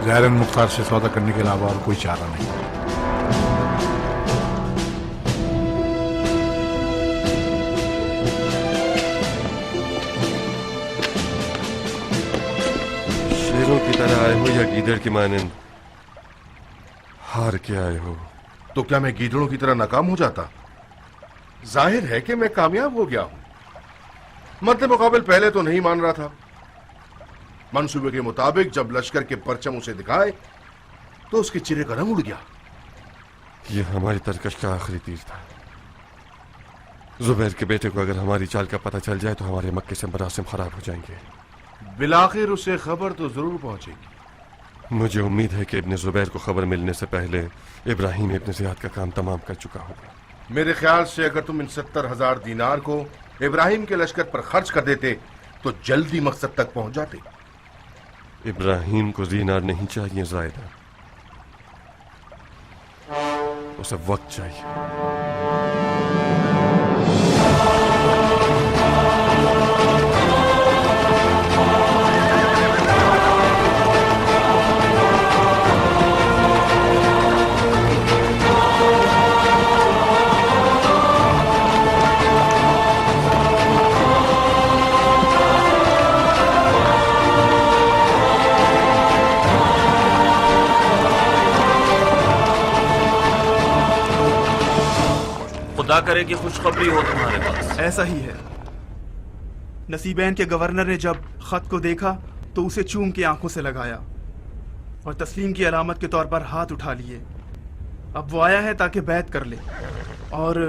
ज़ाहिरन मुख्तार से सौदा करने के अलावा और कोई चारा नहीं। शेरों की तरह आए हो या गीदड़ की मानंद हार के आए हो? तो क्या मैं गीदड़ों की तरह नाकाम हो जाता? जाहिर है कि मैं कामयाब हो गया हूं। मद्दे मुकाबिल पहले तो नहीं मान रहा था। मंसूबे के मुताबिक जब लश्कर के परचम उसे दिखाए तो उसके चेहरे का रंग उड़ गया। यह हमारी तरकश का आखिरी तीर था। जुबैर के बेटे को अगर हमारी चाल का पता चल जाए तो हमारे मक्के से मरासिम खराब हो जाएंगे। बिलाखिर उसे खबर तो जरूर पहुंचेगी। मुझे उम्मीद है कि इब्न जुबैर को खबर मिलने से पहले इब्राहिम इब्न ज़ियाद का काम तमाम कर चुका होगा। मेरे ख्याल से अगर तुम इन 70,000 दीनार को इब्राहिम के लश्कर पर खर्च कर देते तो जल्दी मकसद तक पहुंच जाते। इब्राहिम को दीनार नहीं चाहिए ज़ायदा, उसे वक्त चाहिए। खुदा करे कि खुशखबरी हो तुम्हारे पास। ऐसा ही है। नसीबैन के गवर्नर ने जब खत को देखा तो उसे चूम के आंखों से लगाया और तस्लीम की अलामत के तौर पर हाथ उठा लिए। अब वो आया है ताकि बैत कर ले और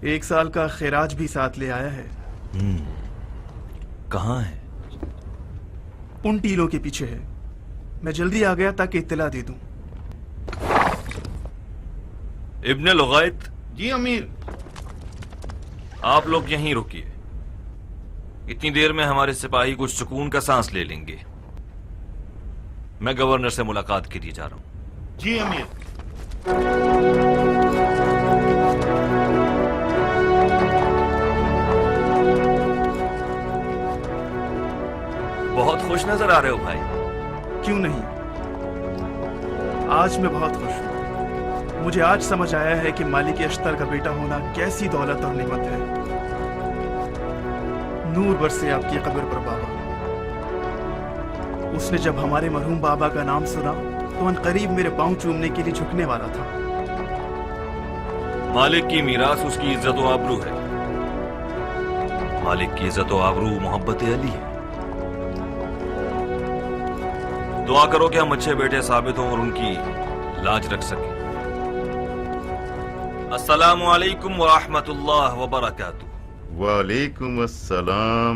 1 साल का खैराज भी साथ ले आया है। कहाँ है? उन टीलों के पीछे है। मैं जल्दी आ गया ताकि इत्तला दे दूं। इब्ने लुगैत। जी अमीर। आप लोग यहीं रुकिए, इतनी देर में हमारे सिपाही कुछ सुकून का सांस ले लेंगे। मैं गवर्नर से मुलाकात के लिए जा रहा हूं। जी अमीर। बहुत खुश नजर आ रहे हो भाई। क्यों नहीं, आज मैं बहुत खुश हूं। मुझे आज समझ आया है कि मालिक अश्तर का बेटा होना कैसी दौलत और नेमत है। नूर बरसे आपकी कब्र पर बाबा। उसने जब हमारे मरहूम बाबा का नाम सुना तो अनकरीब मेरे पांव चूमने के लिए झुकने वाला था। मालिक की मीरास उसकी इज्जत व आबरू है। मालिक की इज्जत व आबरू मोहब्बत अली है। दुआ करो कि हम अच्छे बेटे साबित हों और उनकी लाज रख सकें। अस्सलामु अलैकुम व रहमतुल्लाह व बरकातुहू। वालेकुम अस्सलाम,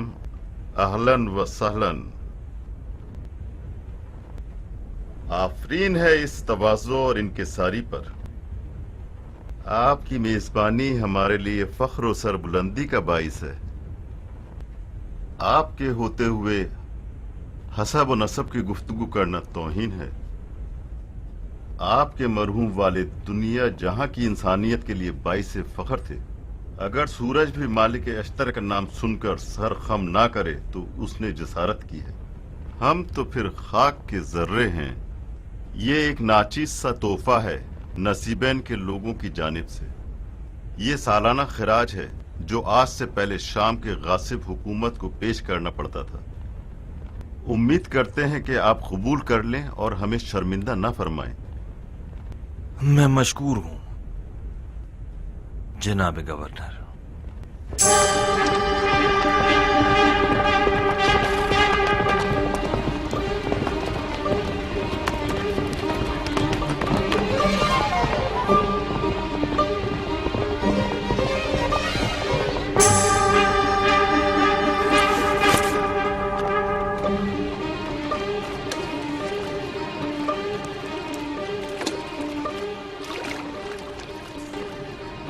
अहलन व सहलन। आफरीन है इस तवाज़ो और इनकिसारी पर। आपकी मेजबानी हमारे लिए फख्र और सरबुलंदी का बाइस है। आपके होते हुए हसब व नसब की गुफ्तगू करना तौहीन है। आपके मरहूम वालिद दुनिया जहां की इंसानियत के लिए बाइस फख्र थे। अगर सूरज भी मालिक अश्तर का नाम सुनकर सर खम ना करे तो उसने जसारत की है। हम तो फिर खाक के जर्रे हैं। ये एक नाचीज सा तोहफा है नसीबैन के लोगों की जानिब से। ये सालाना खिराज है जो आज से पहले शाम के गासिब हुकूमत को पेश करना पड़ता था। उम्मीद करते हैं कि आप कबूल कर लें और हमें शर्मिंदा न फरमाएं। मैं मशकूर हूं जनाब गवर्नर।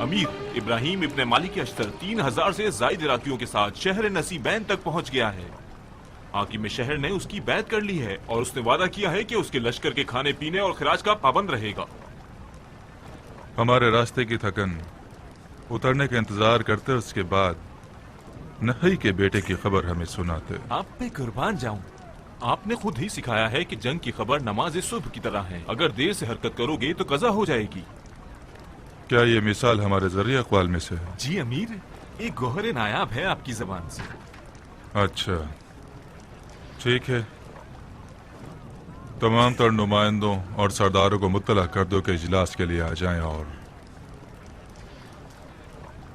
अमीर इब्राहिम इब्न मालिक अश्तर 3000 से जायद इराकियों के साथ शहर नसीबैन तक पहुंच गया है। हाकिम शहर ने उसकी बैत कर ली है और उसने वादा किया है कि उसके लश्कर के खाने पीने और खराज का पाबंद रहेगा। हमारे रास्ते की थकन उतरने का इंतजार करते उसके बाद नही के बेटे की खबर हमें सुनाते। आप पे कुर्बान जाऊं, आपने खुद ही सिखाया है कि जंग की खबर नमाज सुबह की तरह है, अगर देर से हरकत करोगे तो कज़ा हो जाएगी। क्या ये मिसाल हमारे जरिए अक़वाल में से है? जी अमीर, एक गौहर नायाब है आपकी जबान से। अच्छा ठीक है, तमाम तर नुमाइंदों और सरदारों को मुत्तला कर दो कि इजलास के लिए आ जाएं और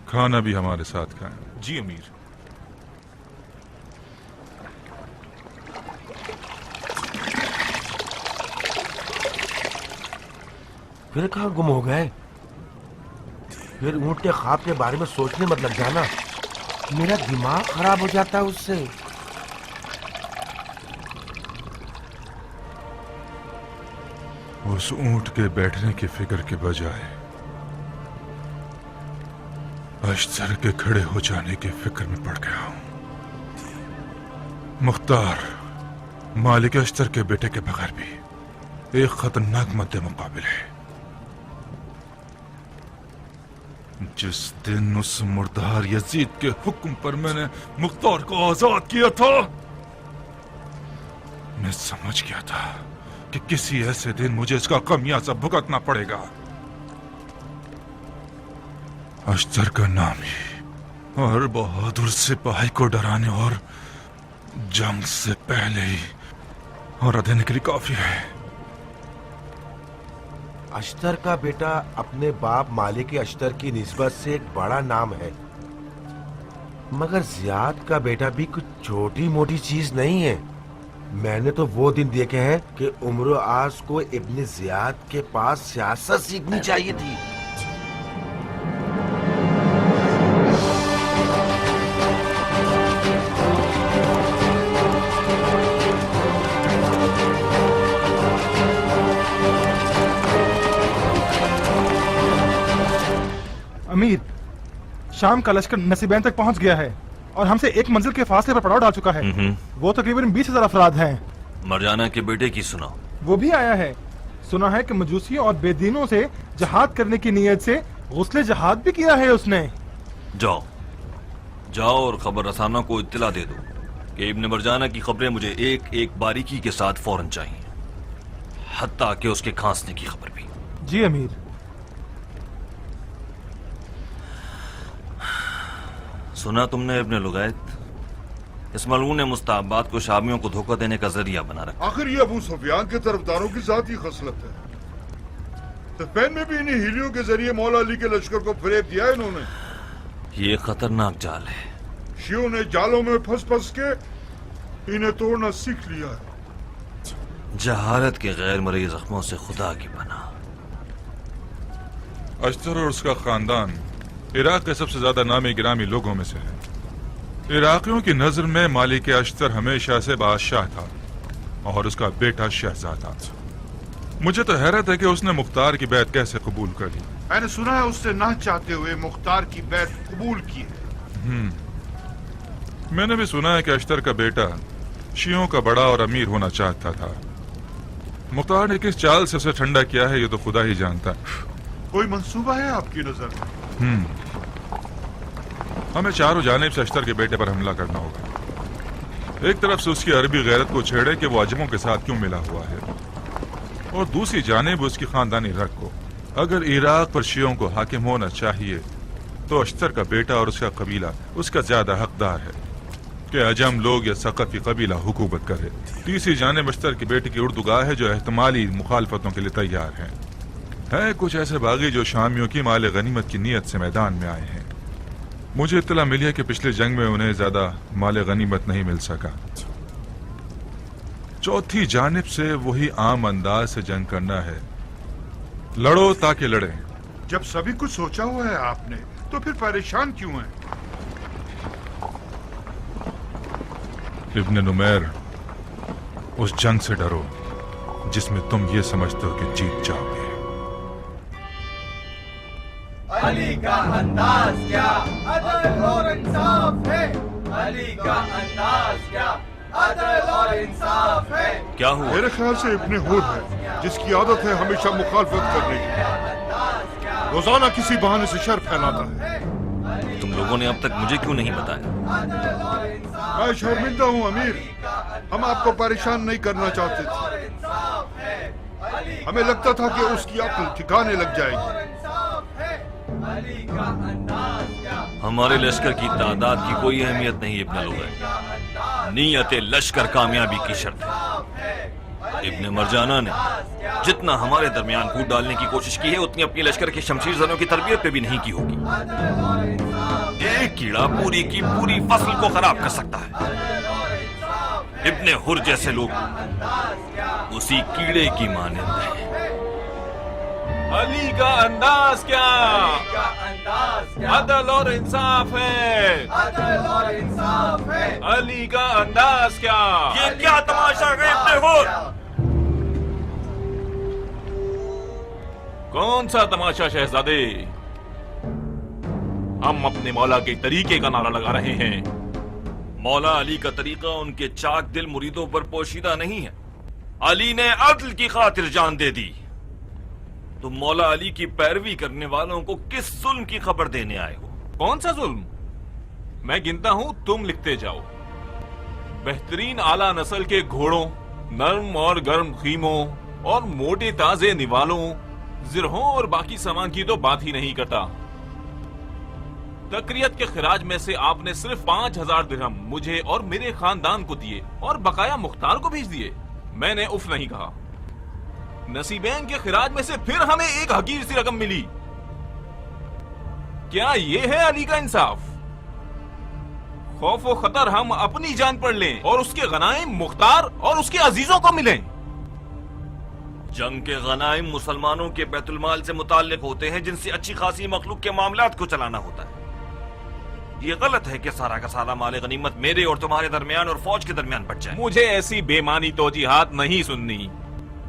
खाना भी हमारे साथ खाएं। जी अमीर। फिर कहाँ गुम हो गए? फिर ऊँट के ख्वाब के बारे में सोचने मत लग जाना, मेरा दिमाग खराब हो जाता है उससे। उस ऊंट के बैठने की फिक्र के बजाय अश्तर के खड़े हो जाने की फिक्र में पड़ गया हूं। मुख्तार मालिक अश्तर के बेटे के बगैर भी एक खतरनाक मद्दे मुकाबिल है। जिस दिन उस मुर्दार यजीद के हुक्म पर मैंने मुख्तार को आजाद किया था, मैं समझ गया था कि किसी ऐसे दिन मुझे इसका खमियाजा भुगतना पड़ेगा। अश्तर का नाम ही और बहादुर सिपाही को डराने और जंग से पहले ही और देने के लिए काफी है। अश्तर का बेटा अपने बाप मालिक अश्तर की निस्बत से एक बड़ा नाम है, मगर जियाद का बेटा भी कुछ छोटी मोटी चीज नहीं है। मैंने तो वो दिन देखे हैं कि उम्र आज को इब्न जियाद के पास सियासत सीखनी चाहिए थी। अमीर, शाम का लश्कर नसीबैन तक पहुंच गया है और हमसे एक मंजिल के फासले पर पड़ाव डाल चुका है। वो तकरीबन 20,000 अफराद हैं। मरजाना के बेटे की सुनाओ। वो भी आया है। सुना है कि मजूसियों और बेदीनों से जहाद करने की नीयत से गुस्ले जहाद भी किया है उसने। जाओ जाओ और खबर रसाना को इत्तला दे दो कि इब्न मरजाना की खबरें मुझे एक एक बारीकी के साथ फौरन चाहिए, हत्ता कि उसके खांसने की खबर भी। जी अमीर। सुना तुमने इब्न लुगैत इस मलऊन मुस्ताबाद को शामियों को धोखा देने का जरिया बना रखा। आखिर ये अबू सुफियान के तरफदारों की जाती खसलत है। स्पेन में भी इन्हीं हीलियों के जरिए मौला अली के लश्कर को फरेब दिया इन्होंने। ये खतरनाक जाल है। शियों ने जालों में फंस फंस के इन्हें तोड़ना सीख लिया है। जहालत के गैर मरी जख्मों से खुदा की पनाह। अश्तर और उसका खानदान इराक के सबसे ज्यादा नामी गिरामी लोगों में से है। इराकियों की नजर में मालिक अश्तर हमेशा से बादशाह था और उसका बेटा शहजादा। मुझे तो हैरत है कि उसने मुख्तार की बैत कैसे कबूल कर ली। मैंने सुना है उससे ना चाहते हुए मुख्तार की बैत कबूल की है। मैंने भी सुना है कि अश्तर का बेटा शियों का बड़ा और अमीर होना चाहता था। मुख्तार ने किस चाल से उसे ठंडा किया है ये तो खुदा ही जानता है। कोई मंसूबा है आपकी नजर में? हमें चारों जानिब से अश्तर के बेटे पर हमला करना होगा। एक तरफ से उसकी अरबी गैरत को छेड़े कि वो अजमों के साथ क्यों मिला हुआ है, और दूसरी जानिब उसकी खानदानी रग को। अगर इराक पर शियों को हाकिम होना चाहिए तो अश्तर का बेटा और उसका कबीला उसका ज्यादा हकदार है कि अजम लोग या सक़फ़ी कबीला हुकूमत करे। तीसरी जानिब अश्तर के बेटे की उर्दूगाह है जो एहतमाली मुखालफतों के लिए तैयार है कुछ ऐसे बागी जो शामियों की माल गनीमत की नीयत से मैदान में आए हैं। मुझे इत्तला मिली है कि पिछले जंग में उन्हें ज्यादा माल गनीमत नहीं मिल सका। चौथी जानिब से वही आम अंदाज से जंग करना है, लड़ो ताकि लड़े। जब सभी कुछ सोचा हुआ है आपने तो फिर परेशान क्यों हैं? इब्न नुमैर, उस जंग से डरो जिसमें तुम ये समझते हो कि जीत जाओगे। अली का अंदाज क्या अदल और इंसाफ है, अली का अंदाज क्या अदल और इंसाफ है। क्या हुआ? मेरे ख्याल से इब्ने हुर है, जिसकी आदत है हमेशा मुखालफत करने की, रोजाना किसी बहाने से शर फैलाता है। तुम लोगों ने अब तक मुझे क्यों नहीं बताया? मैं शर्मिंदा हूँ अमीर, हम आपको परेशान नहीं करना चाहते थे। हमें लगता था कि उसकी अक्ल ठिकाने लग जाएगी। हमारे लश्कर की तादाद की कोई अहमियत नहीं इब्न लुगै, नीयत लश्कर कामयाबी की शर्त है। इब्न मरजाना ने जितना हमारे दरमियान फूट डालने की कोशिश की है, उतनी अपनी लश्कर के शमशीर जनों की तरबियत पे भी नहीं की होगी। एक कीड़ा पूरी की पूरी फसल को खराब कर सकता है। इब्ने हुर जैसे लोग उसी कीड़े की मानंद हैं। अली का अंदाज क्या अदल और इंसाफ है, अदल और इंसाफ है। अली का अंदाज क्या। ये क्या तमाशा है इब्ने हुर? कौन सा तमाशा शहजादे? हम अपने मौला के तरीके का नारा लगा रहे हैं। मौला अली का तरीका उनके चाक दिल मुरीदों पर पोशीदा नहीं है। अली ने अदल की खातिर जान दे दी। तुम मौला अली की पैरवी करने वालों को किस जुल्म की खबर देने आए हो? कौन सा जुल्म? मैं गिनता हूं, तुम लिखते जाओ। बेहतरीन आला नस्ल के घोड़ों, नर्म और गर्म खीमों और मोटे ताजे निवालों, जिरहों और बाकी सामान की तो बात ही नहीं करता। तकरीयत के खिराज में से आपने सिर्फ 5000 दिरहम मुझे और मेरे खानदान को दिए और बकाया मुख्तार को भेज दिए। मैंने उफ नहीं कहा। नसीबैन के खिराज में से फिर हमें एक हकीर सी रकम मिली। क्या ये है अली का इंसाफ? खौफ व खतर हम अपनी जान पर लें और उसके गनाइम मुख्तार और उसके अजीजों को मिलें। जंग के गनाइम मुसलमानों के बैतुलमाल से मुताल्लिक होते हैं, जिनसे अच्छी खासी मखलूक के मामलात को चलाना होता है। ये गलत है कि सारा का सारा माल गनीमत मेरे और तुम्हारे दरमियान और फौज के दरमियान बच जाए। मुझे ऐसी बेमानी तौजीहात नहीं सुननी।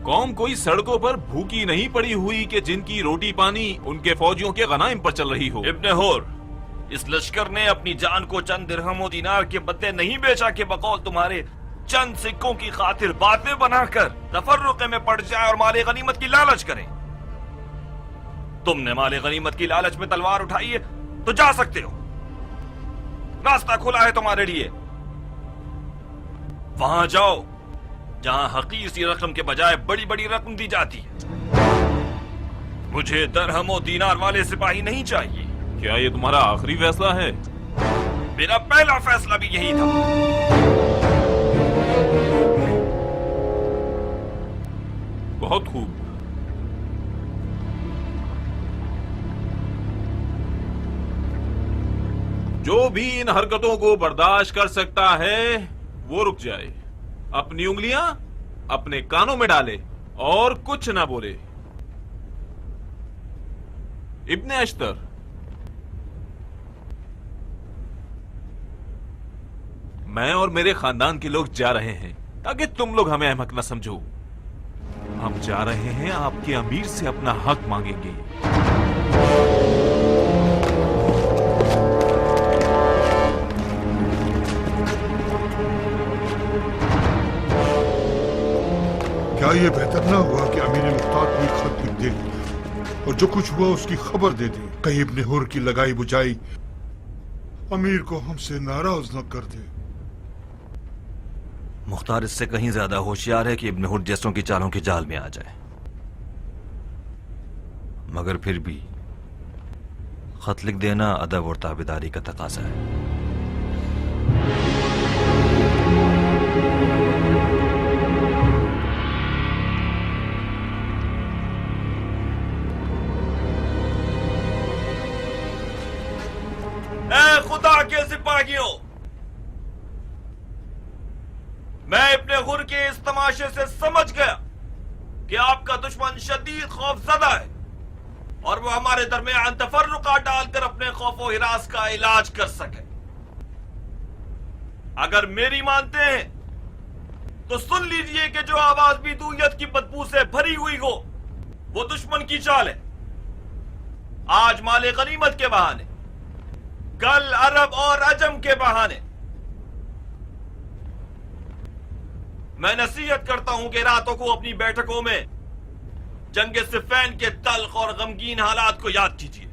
कौम कोई सड़कों पर भूखी नहीं पड़ी हुई कि जिनकी रोटी पानी उनके फौजियों के गनाइम पर चल रही हो। इब्ने हुर, इस लश्कर ने अपनी जान को चंद दिरहम और दीनार के बदले नहीं बेचा कि बकौल तुम्हारे चंद सिक्कों की खातिर बातें बनाकर तफर्रुक़े में पड़ जाए और माले गनीमत की लालच करें। तुमने माले गनीमत की लालच में तलवार उठाई है तो जा सकते हो, रास्ता खुला है तुम्हारे लिए। वहां जाओ जहां हकीर सी रकम के बजाय बड़ी बड़ी रकम दी जाती है। मुझे दरहम और दीनार वाले सिपाही नहीं चाहिए। क्या ये तुम्हारा आखिरी फैसला है? मेरा पहला फैसला भी यही था। बहुत खूब। जो भी इन हरकतों को बर्दाश्त कर सकता है वो रुक जाए, अपनी उंगलियां अपने कानों में डाले और कुछ ना बोले। इब्ने अश्तर, मैं और मेरे खानदान के लोग जा रहे हैं ताकि तुम लोग हमें अहमक न समझो। हम जा रहे हैं आपके अमीर से अपना हक मांगेंगे। क्या ये बेहतर ना हुआ कि अमीर मुख्तार को एक खत लिख दे और जो कुछ हुआ उसकी खबर दे दे? कहीं इब्ने हुर की लगाई बुझाई अमीर को हमसे नाराज न कर दे। मुख्तार इससे कहीं ज्यादा होशियार है कि इब्ने हुर जैसों की चालों के जाल में आ जाए। मगर फिर भी खत लिख देना अदब और ताबेदारी का तकाजा है। ए खुदा के सिपाहियों, मैं इब्ने हुर के इस तमाशे से समझ गया कि आपका दुश्मन शदीद खौफजदा है और वो हमारे दरमियान तफर्रुका डालकर अपने खौफो हिरास का इलाज कर सके। अगर मेरी मानते हैं तो सुन लीजिए कि जो आवाज भी दूयत की बदबू से भरी हुई हो वो दुश्मन की चाल है। آج مال غنیمت کے بہانے، کل عرب اور عجم کے بہانے۔ میں نصیحت کرتا ہوں کہ راتوں کو اپنی بیٹھکوں میں جنگ صفین کے تلخ اور غمگین حالات کو یاد کیجیے۔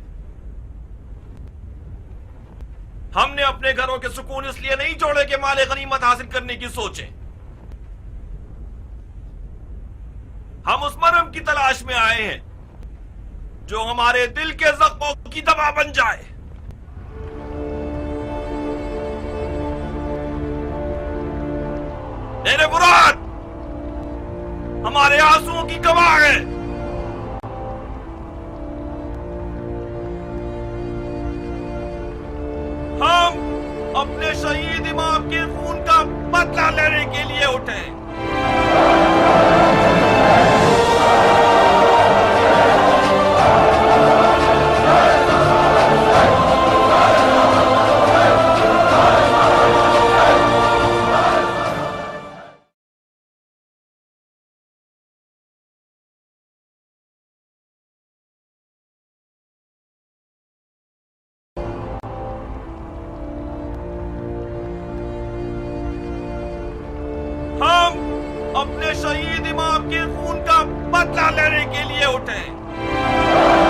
ہم نے اپنے گھروں کے سکون اس لیے نہیں چھوڑے کہ مال غنیمت حاصل کرنے کی سوچیں، ہم اس مرہم کی تلاش میں آئے ہیں جو ہمارے دل کے زخموں کی دوا بن جائے۔ میرے مراد ہمارے آنسوؤں کی گواہ ہے۔ ہم اپنے شہید امام کے خون کا بدلہ لینے کے لیے اٹھے۔ ہم اپنے شہید امام کے خون کا بدلہ لینے کے لیے اٹھے۔